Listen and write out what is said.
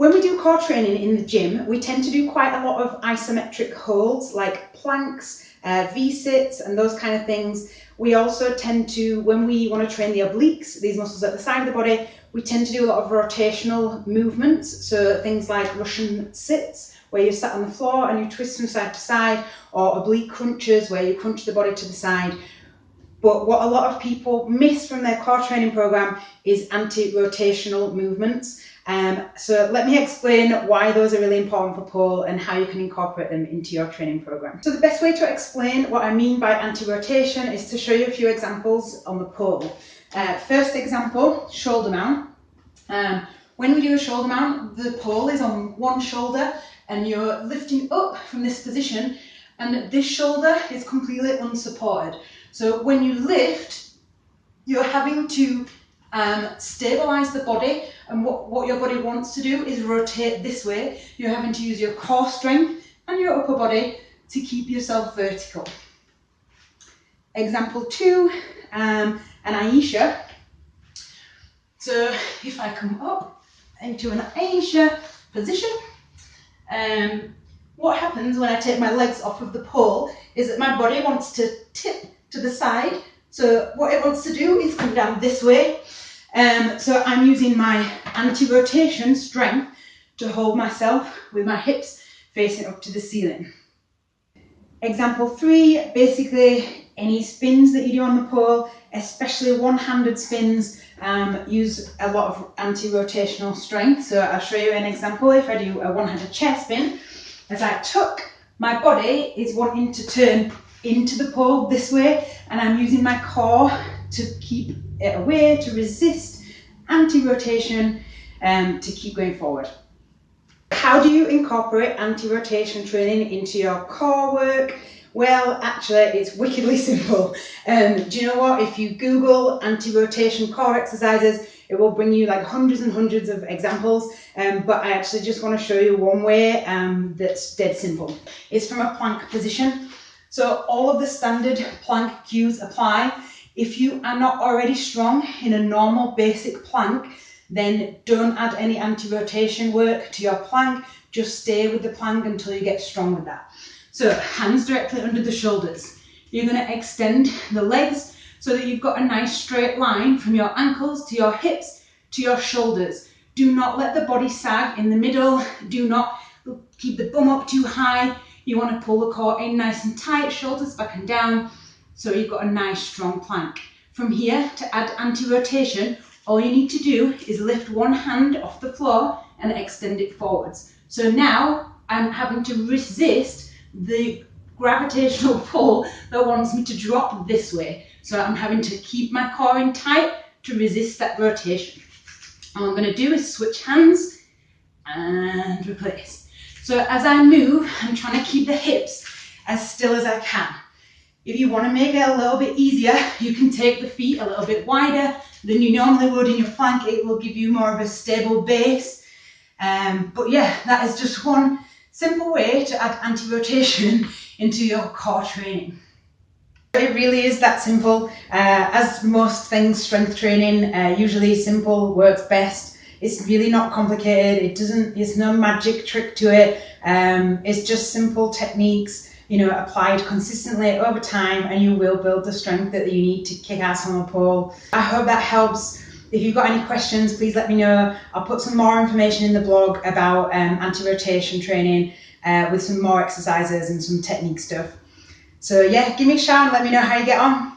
When we do core training in the gym, we tend to do quite a lot of isometric holds like planks, V-sits and those kind of things. We also tend to, when we want to train the obliques, these muscles at the side of the body, we tend to do a lot of rotational movements. So things like Russian sits, where you're sat on the floor and you twist from side to side, or oblique crunches, where you crunch the body to the side. But what a lot of people miss from their core training program is anti-rotational movements. So let me explain why those are really important for pole and how you can incorporate them into your training program. So the best way to explain what I mean by anti-rotation is to show you a few examples on the pole. First example, shoulder mount. When we do a shoulder mount, the pole is on one shoulder and you're lifting up from this position, and this shoulder is completely unsupported. So when you lift, you're having to stabilize the body, and what your body wants to do is rotate this way. You're having to use your core strength and your upper body to keep yourself vertical. Example 2, an Aisha. So if I come up into an Aisha position, what happens when I take my legs off of the pole is that my body wants to tip to the side. So what it wants to do is come down this way. So I'm using my anti-rotation strength to hold myself with my hips facing up to the ceiling. Example 3, basically any spins that you do on the pole, especially one-handed spins, use a lot of anti-rotational strength. So I'll show you an example. If I do a one-handed chair spin, as I tuck, my body is wanting to turn into the pole this way, and I'm using my core to keep it away, to resist anti-rotation, to keep going forward. How do you incorporate anti-rotation training into your core work? Well, actually, it's wickedly simple. Do you know what? If you Google anti-rotation core exercises, it will bring you like hundreds and hundreds of examples, but I actually just want to show you one way that's dead simple. It's from a plank position. So all of the standard plank cues apply. If you are not already strong in a normal basic plank, then don't add any anti-rotation work to your plank. Just stay with the plank until you get strong with that. So hands directly under the shoulders. You're going to extend the legs so that you've got a nice straight line from your ankles to your hips to your shoulders. Do not let the body sag in the middle. Do not keep the bum up too high. You want to pull the core in nice and tight, shoulders back and down, so you've got a nice strong plank. From here, to add anti-rotation, all you need to do is lift one hand off the floor and extend it forwards. So now I'm having to resist the gravitational pull that wants me to drop this way. So I'm having to keep my core in tight to resist that rotation. All I'm going to do is switch hands and replace. So as I move, I'm trying to keep the hips as still as I can. If you want to make it a little bit easier, you can take the feet a little bit wider than you normally would in your plank. It will give you more of a stable base. But yeah, that is just one simple way to add anti-rotation into your core training. It really is that simple. As most things, strength training, usually simple works best. It's really not complicated. There's no magic trick to it. It's just simple techniques, applied consistently over time, and you will build the strength that you need to kick ass on the pole. I hope that helps. If you've got any questions, please let me know. I'll put some more information in the blog about anti-rotation training with some more exercises and some technique stuff. So yeah, give me a shout and let me know how you get on.